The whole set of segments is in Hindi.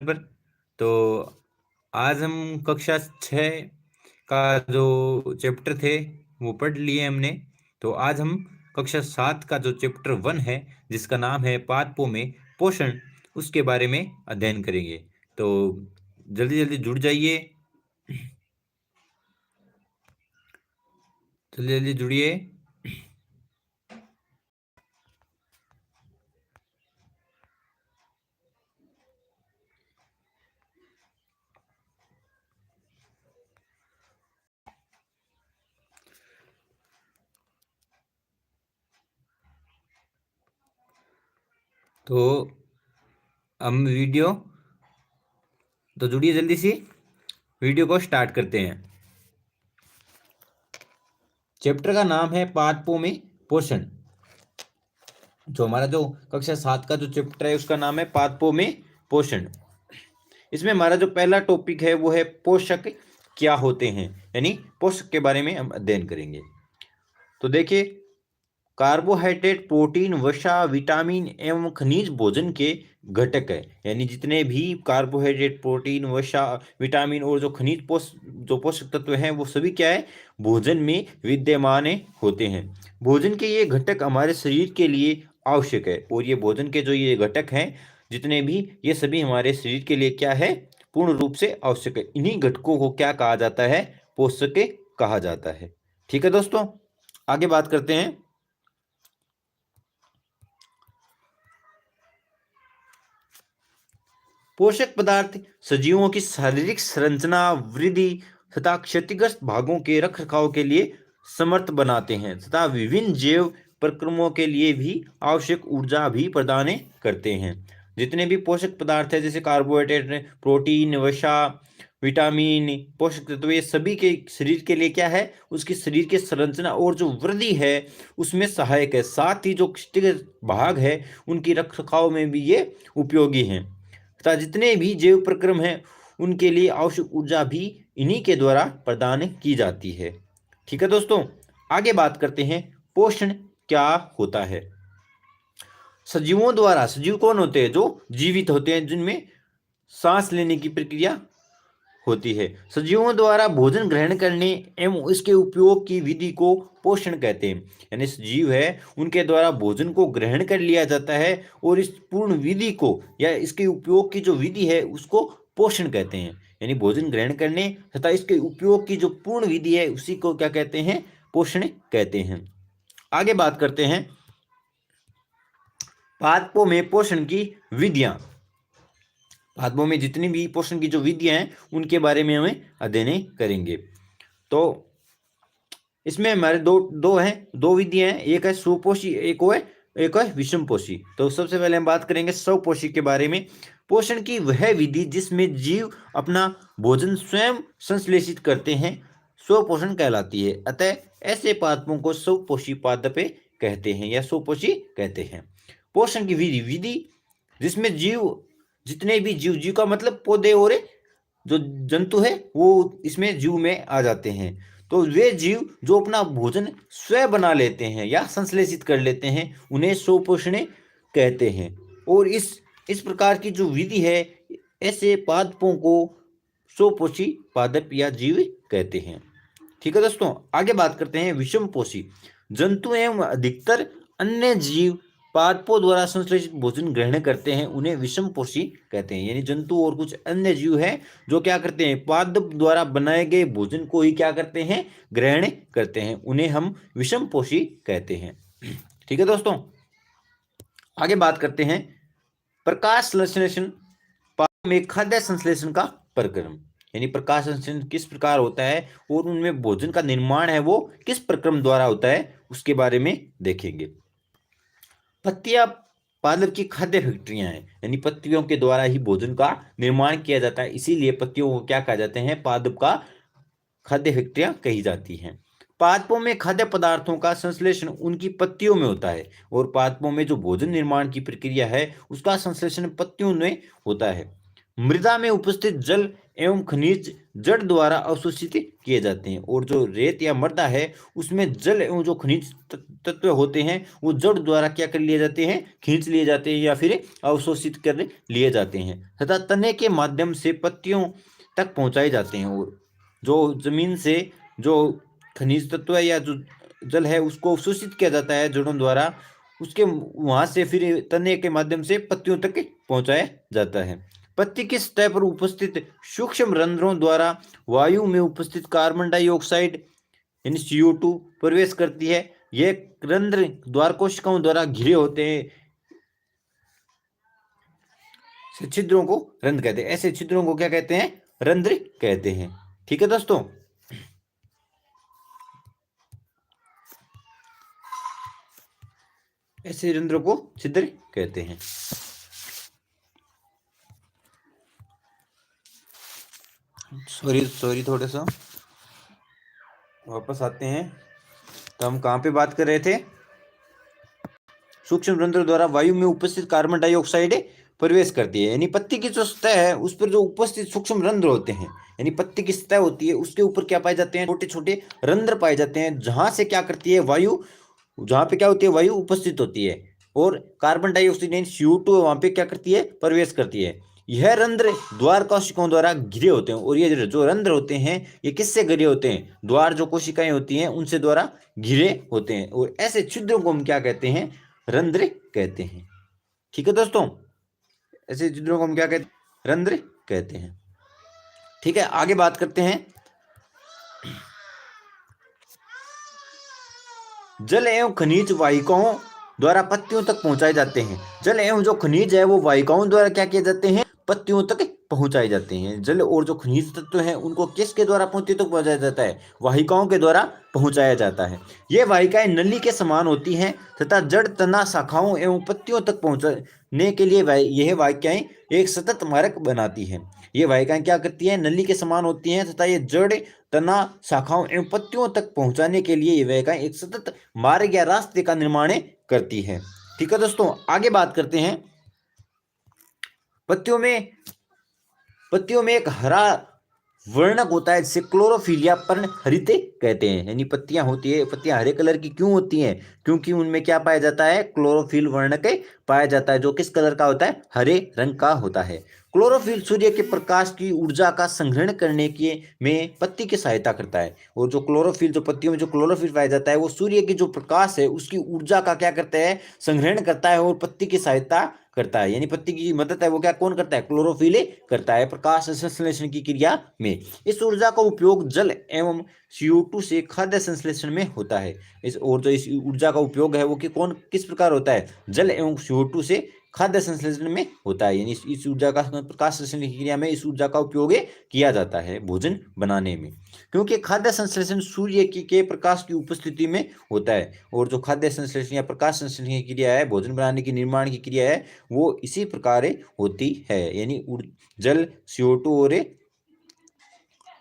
पर तो आज हम कक्षा 6 का जो चैप्टर थे वो पढ़ लिए हमने। तो आज हम कक्षा 7 का जो चैप्टर 1 है, जिसका नाम है पादपों में पोषण, उसके बारे में अध्ययन करेंगे। तो जल्दी जल्दी जुड़ जाइए, जल्दी जल्दी जुड़िए। तो हम तो जुड़िए जल्दी से, वीडियो को स्टार्ट करते हैं। चैप्टर का नाम है पादपों में पोषण। जो हमारा जो कक्षा 7 का जो चैप्टर है उसका नाम है पादपों में पोषण। इसमें हमारा जो पहला टॉपिक है वो है पोषक क्या होते हैं, यानी पोषक के बारे में हम अध्ययन करेंगे। तो देखिए, कार्बोहाइड्रेट, प्रोटीन, वसा, विटामिन एवं खनिज भोजन के घटक है। यानी जितने भी कार्बोहाइड्रेट, प्रोटीन, वसा, विटामिन और जो जो पोषक तत्व हैं वो सभी क्या है, भोजन में विद्यमान होते हैं। भोजन के ये घटक हमारे शरीर के लिए आवश्यक है, और ये भोजन के जो ये घटक हैं जितने भी, ये सभी हमारे शरीर के लिए क्या है, पूर्ण रूप से आवश्यक है। इन्हीं घटकों को क्या कहा जाता है, पोषक कहा जाता है। ठीक है दोस्तों, आगे बात करते हैं। पोषक पदार्थ सजीवों की शारीरिक संरचना, वृद्धि तथा क्षतिग्रस्त भागों के रखरखाव के लिए समर्थ बनाते हैं तथा विभिन्न जैव प्रक्रमों के लिए भी आवश्यक ऊर्जा भी प्रदान करते हैं। जितने भी पोषक पदार्थ है, जैसे कार्बोहाइड्रेट, प्रोटीन, वसा, विटामिन, पोषक तत्व, ये सभी के शरीर के लिए क्या है, उसकी शरीर के संरचना और जो वृद्धि है उसमें सहायक है। साथ ही जो क्षतिग्रस्त भाग है उनकी रखरखाव में भी ये उपयोगी हैं तथा जितने भी जैव प्रक्रम हैं उनके लिए आवश्यक ऊर्जा भी इन्हीं के द्वारा प्रदान की जाती है। ठीक है दोस्तों, आगे बात करते हैं पोषण क्या होता है। सजीवों द्वारा, सजीव कौन होते हैं, जो जीवित होते हैं, जिनमें सांस लेने की प्रक्रिया होती है। सजीवों द्वारा भोजन ग्रहण करने एवं इसके उपयोग की विधि को पोषण कहते हैं। यानी सजीव है उनके द्वारा भोजन को ग्रहण कर लिया जाता है, और इस पूर्ण विधि को या इसके उपयोग की जो विधि है उसको पोषण कहते हैं। यानी भोजन ग्रहण करने तथा इसके उपयोग की जो पूर्ण विधि है उसी को क्या कहते हैं, पोषण कहते हैं। आगे बात करते हैं पादपों में पोषण की विधियां। पादपों में जितनी भी पोषण की जो विधियां हैं उनके बारे में हमें अध्ययन करेंगे। तो इसमें हमारे दो दो हैं, दो विधियां हैं, एक है सुपोषी, एक है विषमपोषी। तो सबसे पहले हम बात करेंगे स्वपोषी के बारे में। पोषण की वह विधि जिसमें जीव अपना भोजन स्वयं संश्लेषित करते हैं स्वपोषण कहलाती है। अतः ऐसे पादपों को स्वपोषी पादप कहते हैं या स्वपोषी कहते हैं। पोषण की विधि, जिसमें जीव, जितने भी जीव, जीव का मतलब पौधे और जो जंतु है वो इसमें जीव में आ जाते हैं। तो वे जीव जो अपना भोजन स्वयं बना लेते हैं या संश्लेषित कर लेते हैं उन्हें स्वपोषणी कहते हैं। और इस प्रकार की जो विधि है, ऐसे पादपों को स्वपोषी पादप या जीव कहते हैं। ठीक है दोस्तों, आगे बात करते हैं विषमपोषी। जंतु एवं अधिकतर अन्य जीव पादपों द्वारा संश्लेषित भोजन ग्रहण करते हैं, उन्हें विषमपोषी कहते हैं। यानी जंतु और कुछ अन्य जीव हैं जो क्या करते हैं, पादप द्वारा बनाए गए भोजन को ही क्या करते हैं, ग्रहण करते हैं, उन्हें हम विषमपोषी कहते हैं। ठीक है दोस्तों, आगे बात करते हैं प्रकाश संश्लेषण में खाद्य संश्लेषण का प्रक्रम। यानी प्रकाश संश्लेषण किस प्रकार होता है और उनमें भोजन का निर्माण है वो किस प्रक्रम द्वारा होता है उसके बारे में देखेंगे। पत्तियां पादप की खाद्य फैक्ट्रियां हैं, यानी पत्तियों के द्वारा ही भोजन का निर्माण किया जाता है, इसीलिए पत्तियों को क्या कहा जाते हैं, पादप का खाद्य फैक्ट्रियां कही जाती हैं। पादपों में खाद्य पदार्थों का संश्लेषण उनकी पत्तियों में होता है, और पादपों में जो भोजन निर्माण की प्रक्रिया है उसका संश्लेषण पत्तियों में होता है। मृदा में उपस्थित जल एवं खनिज जड़ द्वारा अवशोषित किए जाते हैं। और जो रेत या मृदा है उसमें जल एवं जो खनिज तत्व होते हैं वो जड़ द्वारा क्या कर लिए जाते हैं, खींच लिए जाते हैं या फिर अवशोषित कर लिए जाते हैं तथा तने के माध्यम से पत्तियों तक पहुंचाए जाते हैं। और जो जमीन से जो खनिज तत्व है या जो जल है उसको अवशोषित किया जाता है जड़ों द्वारा, उसके वहां से फिर तने के माध्यम से पत्तियों तक पहुंचाया जाता है। पत्ती की सतह पर उपस्थित सूक्ष्म रंध्रों द्वारा वायु में उपस्थित कार्बन डाइऑक्साइड यानी CO2 प्रवेश करती है। ये रंध्र द्वार कोशिकाओं द्वारा घिरे होते हैं। छिद्रों को रंध्र कहते हैं। ऐसे छिद्रों को क्या कहते हैं, रंध्र कहते हैं। ठीक है दोस्तों, ऐसे रंध्रों को छिद्र कहते हैं। सॉरी थोड़ा सा वापस आते हैं। तो हम कहाँ पे बात कर रहे थे, सूक्ष्म रंध्र द्वारा वायु में उपस्थित कार्बन डाइऑक्साइड प्रवेश करती है। यानी पत्ती की जो सतह है उस पर जो उपस्थित सूक्ष्म रंध्र होते हैं, यानी पत्ती की सतह होती है उसके ऊपर क्या पाए जाते हैं, छोटे छोटे रंध्र पाए जाते हैं जहां से क्या करती है वायु, जहां पे क्या होती है वायु उपस्थित होती है और कार्बन डाइऑक्साइड यानी CO2 वहां पे क्या करती है, प्रवेश करती है। यह रंध्र द्वार कोशिकाओं द्वारा घिरे होते हैं। और ये जो रंध्र होते हैं ये किससे घिरे होते हैं, द्वार जो कोशिकाएं होती हैं उनसे द्वारा घिरे होते हैं। और ऐसे छिद्रों को हम क्या कहते हैं, रंध्र कहते हैं। ठीक है दोस्तों, ऐसे छिद्रों को हम क्या कहते हैं, रंध्र कहते हैं। ठीक है, आगे बात करते हैं। जल एवं खनिज वाहिकाओं द्वारा पत्तियों तक पहुंचाए जाते हैं। जल एवं जो खनिज है वो वाहिकाओं द्वारा क्या किए जाते हैं, पत्तियों तक पहुंचाए जाते हैं। जल और जो खनिज तत्व हैं उनको किसके द्वारा पत्तियों तक पहुंचाया जाता है, वाहिकाओं के द्वारा पहुंचाया जाता है। ये वाहिकाएं नली के समान होती हैं तथा जड़ तना शाखाओं एवं पत्तियों तक पहुंचाने के लिए यह वाहिकाएं एक सतत मार्ग बनाती हैं। ये वाहिकाएं क्या करती हैं, नली के समान होती हैं तथा ये जड़ तना शाखाओं एवं पत्तियों तक पहुंचाने के लिए ये वाहिकाएं एक सतत मार्ग या रास्ते का निर्माण करती है। ठीक है दोस्तों, आगे बात करते हैं। पत्तियों में एक हरा वर्णक होता है जिसे क्लोरोफिल या पर्णहरित कहते हैं। यानी पत्तियां होती है, पत्तियां हरे कलर की क्यों होती हैं, क्योंकि उनमें क्या पाया जाता है, क्लोरोफिल वर्णक पाया जाता है जो किस कलर का होता है, हरे रंग का होता है। क्लोरोफिल सूर्य के प्रकाश की ऊर्जा का संग्रहण करने के में पत्ती की सहायता करता है। और जो क्लोरोफिल, जो पत्तियों में जो क्लोरोफिल पाया जाता है वो सूर्य की जो प्रकाश है उसकी ऊर्जा का क्या करता है, संग्रहण करता है और पत्ती की सहायता करता है। यानी पत्ती की मदद है वो क्या कौन करता है, क्लोरोफिल करता है प्रकाश संश्लेषण की क्रिया में। इस ऊर्जा का उपयोग जल एवं CO2 से खाद्य संश्लेषण में होता है। इस ऊर्जा का उपयोग है वो कि कौन किस प्रकार होता है, जल एवं CO2 से खाद्य संश्लेषण में होता है। यानी इस ऊर्जा का प्रकाश संश्लेषण की क्रिया में इस ऊर्जा का उपयोग किया जाता है भोजन बनाने में, क्योंकि खाद्य संश्लेषण सूर्य के प्रकाश की उपस्थिति में होता है। और जो खाद्य संश्लेषण या प्रकाश संश्लेषण की क्रिया है, भोजन बनाने की निर्माण की क्रिया है, वो इसी प्रकार होती है। यानी जल, CO2 और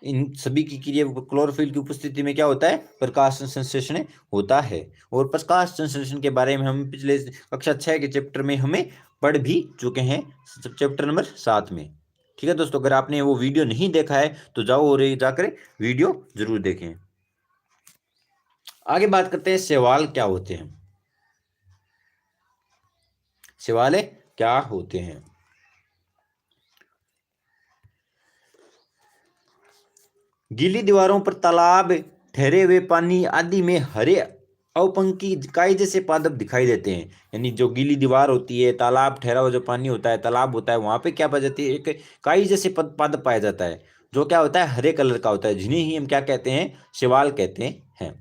इन सभी की क्रिया क्लोरोफिल की उपस्थिति में क्या होता है, प्रकाश संश्लेषण होता है। और प्रकाश संश्लेषण के बारे में हम पिछले कक्षा 6 के चैप्टर में हमें पढ़ भी चुके हैं, चैप्टर नंबर 7 में। ठीक है दोस्तों, अगर आपने वो वीडियो नहीं देखा है तो जाओ और जाकर वीडियो जरूर देखें। आगे बात करते हैं शैवाल क्या होते हैं। शैवाल क्या होते हैं। गीली दीवारों पर तालाब, ठहरे हुए पानी आदि में हरे अवपंखी काई जैसे पादप दिखाई देते हैं। यानी जो गीली दीवार होती है, तालाब, ठहरा हुआ जो पानी होता है, तालाब होता है, वहां पे क्या पाई जाती है, एक काई जैसे पादप पाया जाता है जो क्या होता है, हरे कलर का होता है, जिन्हें ही हम क्या कहते हैं, शैवाल कहते हैं।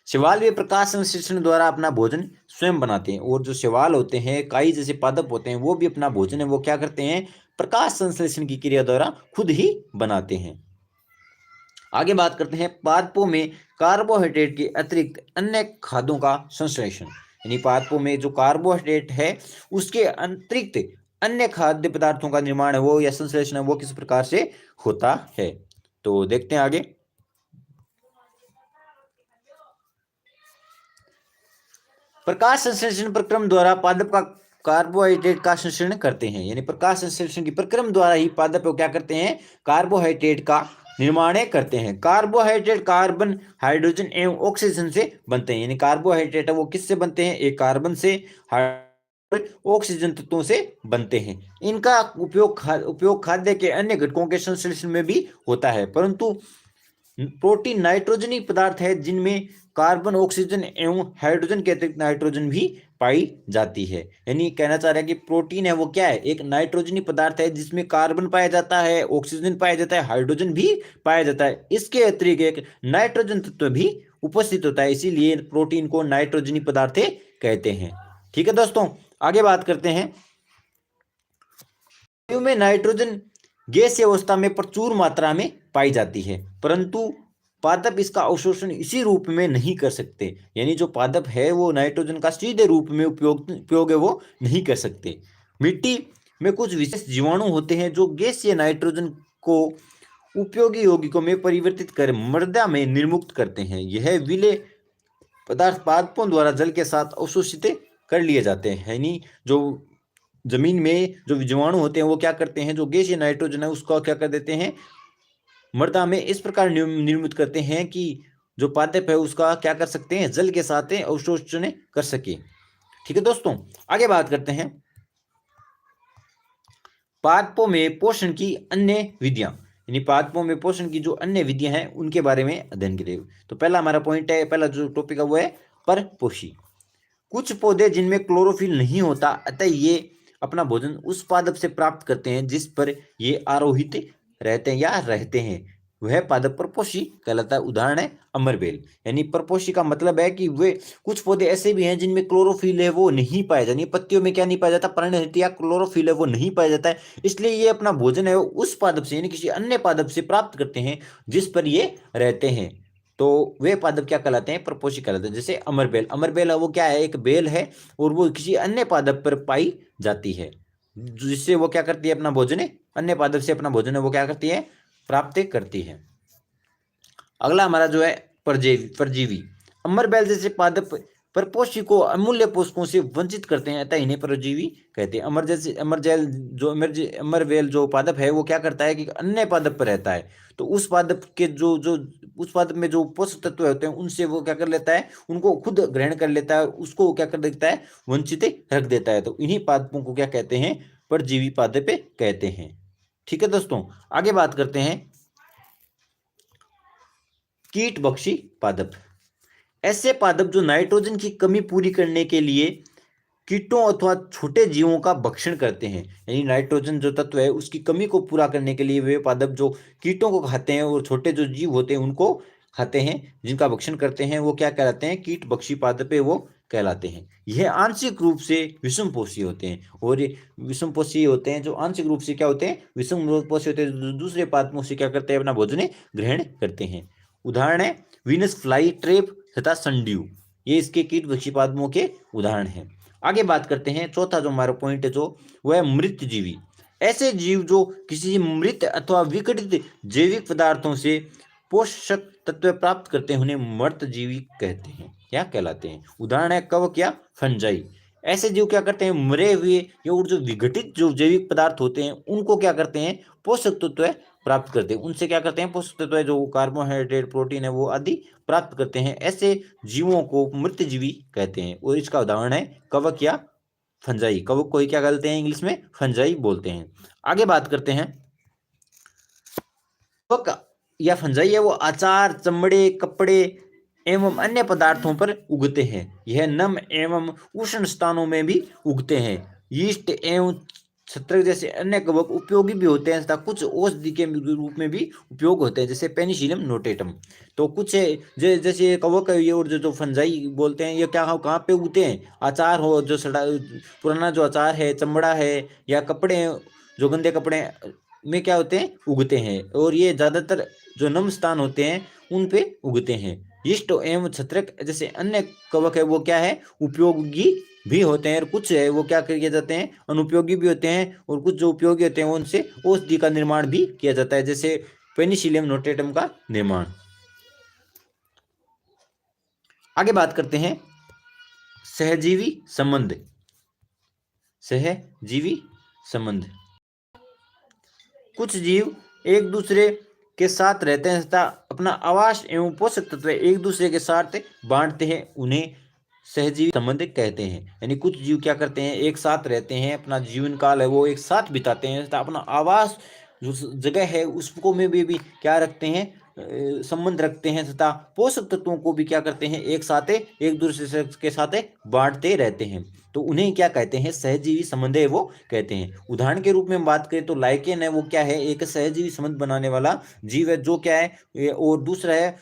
शैवाल भी प्रकाश संश्लेषण द्वारा अपना भोजन स्वयं बनाते हैं। और जो शैवाल होते हैं, काई जैसे पादप होते हैं, वो भी अपना भोजन है वो क्या करते हैं, प्रकाश संश्लेषण की क्रिया द्वारा खुद ही बनाते हैं। आगे बात करते हैं पादपों में कार्बोहाइड्रेट के अतिरिक्त अन्य खाद्यों का संश्लेषण। यानी पादपों में जो कार्बोहाइड्रेट है उसके अतिरिक्त अन्य खाद्य पदार्थों का निर्माण है वो या संश्लेषण है वो किस प्रकार से होता है। तो देखते हैं आगे। प्रकाश संश्लेषण प्रक्रम द्वारा पादप का कार्बोहाइड्रेट का संश्लेषण करते हैं, यानी प्रकाश संश्लेषण की प्रक्रम द्वारा ही पादप क्या करते हैं, कार्बोहाइड्रेट का निर्माण करते हैं। कार्बोहाइड्रेट कार्बन, हाइड्रोजन एवं ऑक्सीजन से बनते हैं, यानी कार्बोहाइड्रेट है वो किससे बनते हैं, एक कार्बन से, ऑक्सीजन तत्वों से बनते हैं। इनका उपयोग खाद्य के अन्य घटकों के संश्लेषण में भी होता है, परंतु प्रोटीन नाइट्रोजनी पदार्थ है जिनमें कार्बन, ऑक्सीजन एवं हाइड्रोजन के अतिरिक्त नाइट्रोजन भी पाई जाती है। यानी कहना चाह रहा है कि प्रोटीन है वो क्या है, एक नाइट्रोजनी पदार्थ है जिसमें कार्बन पाया जाता है, ऑक्सीजन पाया जाता है, हाइड्रोजन भी पाया जाता है। इसके अतिरिक्त एक नाइट्रोजन तत्व भी उपस्थित होता है, इसीलिए प्रोटीन को नाइट्रोजनी पदार्थ कहते हैं। ठीक है दोस्तों, आगे बात करते हैं। वायु में नाइट्रोजन गैसीय अवस्था में प्रचुर मात्रा में पाई जाती है, परंतु पादप इसका अवशोषण इसी रूप में नहीं कर सकते, यानी जो पादप है वो नाइट्रोजन का सीधे रूप में उपयोग है वो नहीं कर सकते। मिट्टी में कुछ विशेष जीवाणु होते हैं जो गैसीय नाइट्रोजन को उपयोगी यौगिकों में परिवर्तित कर मृदा में निर्मुक्त करते हैं। यह विलेय पदार्थ पादपों द्वारा जल के साथ अवशोषित कर लिए जाते हैं, यानी जो जमीन में जो जीवाणु होते हैं वो क्या करते हैं, जो गैसीय नाइट्रोजन है उसको क्या कर देते हैं, मृदा में इस प्रकार निर्मित करते हैं कि जो पादप है उसका क्या कर सकते हैं, जल के साथ अवशोषण कर सके। ठीक है दोस्तों, आगे बात करते हैं पादपों में पोषण की अन्य विधियां, यानी पादपों में पोषण की जो अन्य विधियां हैं उनके बारे में अध्ययन करेंगे। तो पहला हमारा पॉइंट है, पहला जो टॉपिक है वो है परपोषी। कुछ पौधे जिनमें क्लोरोफिल नहीं होता, अतः ये अपना भोजन उस पादप से प्राप्त करते हैं जिस पर ये आरोहित रहते हैं या रहते हैं, वह पादप परपोषी कहलाता है। उदाहरण है अमरबेल। यानी परपोषी का मतलब है कि वे कुछ पौधे ऐसे भी हैं जिनमें क्लोरोफिल है वो नहीं पाया जाता, पत्तियों में क्या नहीं पाया जाता, पर्णहृदय या क्लोरोफिल है वो नहीं पाया जाता है, इसलिए ये अपना भोजन है उस पादप से यानी किसी अन्य पादप से प्राप्त करते हैं जिस पर ये रहते हैं, तो वे पादप क्या कहलाते हैं, परपोषी कहलाते हैं। जैसे अमरबेल, अमरबेल है वो क्या है, एक बेल है और वो किसी अन्य पादप पर पाई जाती है, जिससे वो क्या करती है, अपना भोजन है अन्य पादप से अपना भोजन है वो क्या करती है, प्राप्त करती है। अगला हमारा जो है परजीवी। अमरबेल जैसे पादप परपोषी को अमूल्य पोषकों से वंचित करते हैं, अतः इन्हें परजीवी कहते हैं। अमरबेल जो पादप है वो क्या करता है कि अन्य पादप पर रहता है, तो उस पादप के जो जो उस पादप में जो पोषक तत्व होते हैं उनसे वो क्या कर लेता है, उनको खुद ग्रहण कर लेता है और उसको क्या कर देता है, वंचित रख देता है। तो इन्हीं पादपों को क्या कहते हैं, परजीवी पादप कहते हैं। ठीक है दोस्तों, आगे बात करते हैं कीटभक्षी पादप। ऐसे पादप जो नाइट्रोजन की कमी पूरी करने के लिए कीटों अथवा छोटे जीवों का भक्षण करते हैं, यानी नाइट्रोजन जो तत्व है उसकी कमी को पूरा करने के लिए वे पादप जो कीटों को खाते हैं और छोटे जो जीव होते हैं उनको खाते हैं, जिनका भक्षण करते हैं, वो क्या कहलाते हैं, कीटभक्षी पादप वो कहलाते हैं। यह आंशिक रूप से विषमपोषी होते हैं, और ये विषमपोषी होते हैं जो आंशिक रूप से क्या होते हैं, विषमपोषी होते हैं, जो दूसरे पादपों से क्या करते हैं, अपना भोजन ग्रहण करते हैं। उदाहरण है वीनस फ्लाई ट्रैप तथा संड्यू, ये इसके कीटभक्षी पादपों के उदाहरण हैं। आगे बात करते हैं, चौथा जो हमारा पॉइंट है जो वह है मृत जीवी। ऐसे जीव जो किसी मृत अथवा विघटित जैविक पदार्थों से पोषक तत्व प्राप्त करते हैं उन्हें मृत जीवी कहते हैं, क्या कहलाते हैं। उदाहरण है कवक या फंजाई। ऐसे जीव क्या करते हैं, मरे हुए या और जो विघटित जो जैविक पदार्थ होते हैं उनको क्या करते हैं, पोषक तत्व प्राप्त करते हैं, उनसे क्या करते हैं, पोषक तत्व जो कार्बोहाइड्रेट, प्रोटीन है वो आदि प्राप्त करते हैं। ऐसे जीवों को मृतजीवी कहते हैं, और इसका उदाहरण है कवक या फंजाई। कवक को ही क्या कहते हैं, इंग्लिश में फंजाई बोलते हैं। आगे बात करते हैं, कवक या फंजाई है वो आचार, चमड़े, कपड़े एवं अन्य पदार्थों पर उगते हैं। यह नम एवं उष्ण स्थानों में भी उगते हैं। यीस्ट एवं छत्रक जैसे अन्य कवक उपयोगी भी होते हैं तथा कुछ औषधि के रूप में भी उपयोग होते हैं, जैसे पेनिसिलियम नोटेटम। तो कुछ जैसे कवक है ये और जो फंजाई बोलते हैं, ये क्या कहाँ पे उगते हैं, आचार हो जो सड़ा पुराना जो आचार है, चमड़ा है या कपड़े जो गंदे कपड़े में क्या होते हैं, उगते हैं, और ये ज्यादातर जो नम स्थान होते हैं उन पे उगते हैं। यीस्ट एवं छत्रक जैसे अन्य कवक है वो क्या है, उपयोगी भी होते हैं, और कुछ है वो क्या किए जाते हैं, अनुपयोगी भी होते हैं, और कुछ जो उपयोगी होते हैं उनसे औषधि का निर्माण भी किया जाता है, जैसे पेनिसिलियम नोटेटम का निर्माण। आगे बात करते हैं सहजीवी संबंध। सहजीवी संबंध। कुछ जीव एक दूसरे के साथ रहते हैं तथा अपना आवास एवं पोषक तत्व एक दूसरे के साथ बांटते हैं, उन्हें सहजीवी संबंध कहते हैं। यानी कुछ जीव क्या करते हैं, एक साथ रहते हैं, अपना जीवन काल है वो एक साथ बिताते हैं तथा अपना आवास जो जगह है उसको में भी क्या रखते हैं, संबंध रखते हैं तथा पोषक तत्वों को भी क्या करते हैं, एक साथ एक दूसरे के साथ बांटते रहते हैं। तो उन्हें क्या कहते हैं, सहजीवी संबंध है वो कहते हैं। उदाहरण के रूप में बात करें तो लाइकेन है वो क्या है, एक सहजीवी संबंध बनाने वाला जीव है जो क्या है, और दूसरा है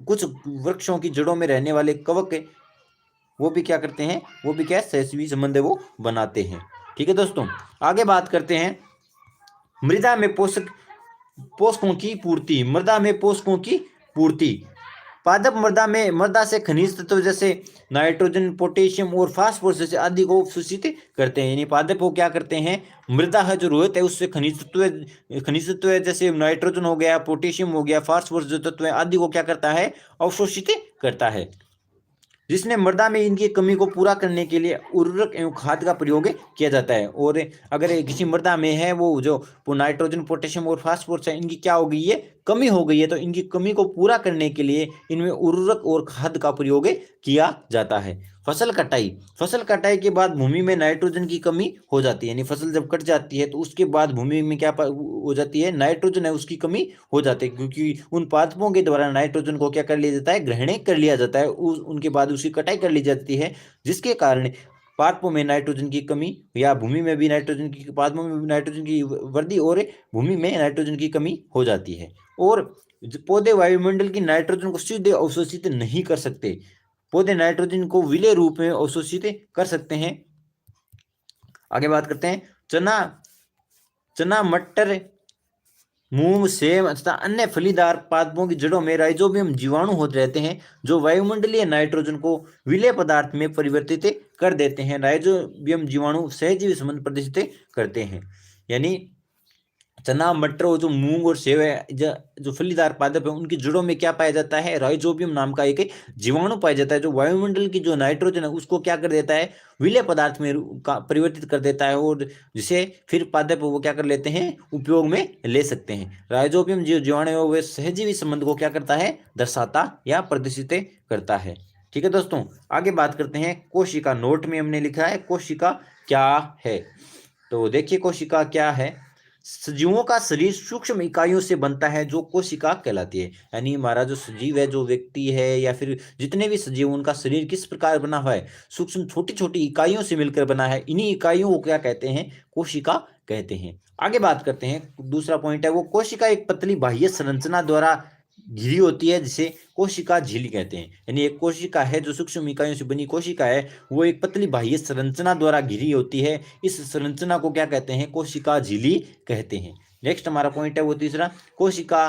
कुछ वृक्षों की जड़ों में रहने वाले कवक है, वो भी क्या करते हैं, वो भी क्या सहजीवी संबंध है वो बनाते हैं। ठीक है दोस्तों, आगे बात करते हैं मृदा में पोषकों की पूर्ति। मृदा में पोषकों की पूर्ति। पादप मृदा से खनिज तत्व जैसे नाइट्रोजन, पोटेशियम और फास्फोरस जैसे आदि को अवशोषित करते हैं। यानी पादप वो क्या करते हैं, मृदा है जो रोहित है उससे खनिज तत्व है जैसे नाइट्रोजन हो गया, पोटेशियम हो गया, फास्फोरस जो तत्व है आदि को क्या करता है, अवशोषित करता है, जिसने मृदा में इनकी कमी को पूरा करने के लिए उर्वरक एवं खाद का प्रयोग किया जाता है। और अगर किसी मृदा में है वो जो नाइट्रोजन, पोटेशियम और फास्फोरस है इनकी क्या हो गई है, कमी हो गई है, तो इनकी कमी को पूरा करने के लिए इनमें उर्वरक और खाद का प्रयोग किया जाता है। फसल कटाई के बाद भूमि में नाइट्रोजन की कमी हो जाती है। यानी फसल जब कट जाती है तो उसके बाद भूमि में क्या हो जाती है, नाइट्रोजन है उसकी कमी हो जाती है, क्योंकि उन पादपों के द्वारा नाइट्रोजन को क्या कर लिया जाता है, ग्रहण कर लिया जाता है, उनके बाद उसकी कटाई कर ली जाती है, जिसके कारण पादपों में नाइट्रोजन की कमी या भूमि में भी नाइट्रोजन की, पादपों में भी नाइट्रोजन की वृद्धि और भूमि में नाइट्रोजन की कमी हो जाती है। और पौधे वायुमंडल की नाइट्रोजन को सीधे अवशोषित नहीं कर सकते, पौधे नाइट्रोजन को विलेय रूप में अवशोषित कर सकते हैं। आगे बात करते हैं चना, मटर, मूंग, सेम तथा अन्य फलीदार पादपों की जड़ों में राइजोबियम जीवाणु होते रहते हैं जो वायुमंडलीय नाइट्रोजन को विलेय पदार्थ में परिवर्तित कर देते हैं। राइजोबियम जीवाणु सहजीवी संबंध प्रदर्शित करते हैं। यानी चना, मटर और जो मूंग और सेव है, जो फलीदार पादप है, उनकी जड़ों में क्या पाया जाता है, राइजोबियम नाम का एक जीवाणु पाया जाता है जो वायुमंडल की जो नाइट्रोजन है उसको क्या कर देता है, विलेय पदार्थ में परिवर्तित कर देता है, और जिसे फिर पादप वो क्या कर लेते हैं, उपयोग में ले सकते हैं। राइजोबियम जो जीवाणु है वे सहजीवी संबंध को क्या करता है, दर्शाता या प्रदर्शित करता है। ठीक है दोस्तों, आगे बात करते हैं कोशिका। नोट में हमने लिखा है कोशिका क्या है, तो देखिए कोशिका क्या है। सजीवों का शरीर सूक्ष्म इकाइयों से बनता है जो कोशिका कहलाती है। यानी हमारा जो सजीव है, जो व्यक्ति है या फिर जितने भी सजीव, उनका शरीर किस प्रकार बना हुआ है, सूक्ष्म छोटी छोटी इकाइयों से मिलकर बना है। इन्हीं इकाइयों को क्या कहते हैं, कोशिका कहते हैं। आगे बात करते हैं, दूसरा पॉइंट है वो कोशिका एक पतली बाह्य संरचना द्वारा घिरी होती है जिसे कोशिका झिल्ली कहते हैं। यानी एक कोशिका है जो सूक्ष्म इकाइयों से बनी कोशिका है, वो एक पतली बाह्य संरचना द्वारा घिरी होती है। इस संरचना को क्या कहते हैं, कोशिका झिल्ली कहते हैं। नेक्स्ट हमारा पॉइंट है वो तीसरा, कोशिका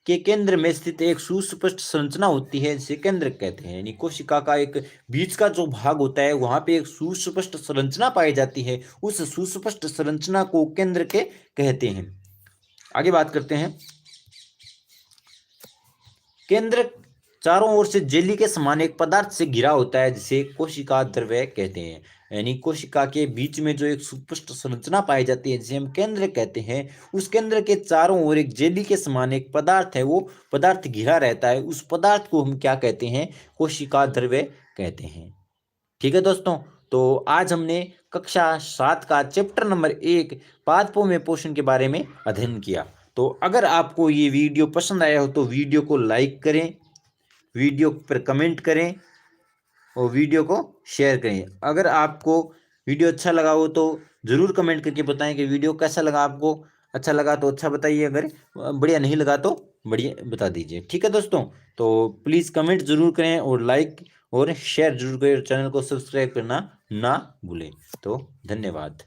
के केंद्र में स्थित एक सुस्पष्ट संरचना होती है जिसे केंद्र कहते हैं। यानी कोशिका का एक बीच का जो भाग होता है वहां पे एक सुस्पष्ट संरचना पाई जाती है, उस सुस्पष्ट संरचना को केंद्र के कहते हैं। आगे बात करते हैं, केंद्र चारों ओर से जेली के समान एक पदार्थ से घिरा होता है जिसे कोशिका द्रव्य कहते हैं। यानी कोशिका के बीच में जो एक सुस्पष्ट संरचना पाई जाती है जिसे हम केंद्र कहते हैं, उस केंद्र के चारों ओर एक जेली के समान एक पदार्थ है, वो पदार्थ घिरा रहता है, उस पदार्थ को हम क्या कहते हैं, कोशिका द्रव्य कहते हैं। ठीक है दोस्तों, तो आज हमने कक्षा 7 का चैप्टर नंबर 1 पादपों में पोषण के बारे में अध्ययन किया। तो अगर आपको ये वीडियो पसंद आया हो तो वीडियो को लाइक करें, वीडियो पर कमेंट करें और वीडियो को शेयर करें। अगर आपको वीडियो अच्छा लगा हो तो ज़रूर कमेंट करके बताएं कि वीडियो कैसा लगा आपको। अच्छा लगा तो अच्छा बताइए, अगर बढ़िया नहीं लगा तो बढ़िया बता दीजिए। ठीक है दोस्तों, तो प्लीज़ कमेंट ज़रूर करें और लाइक और शेयर जरूर करें, चैनल को सब्सक्राइब करना ना भूलें। तो धन्यवाद।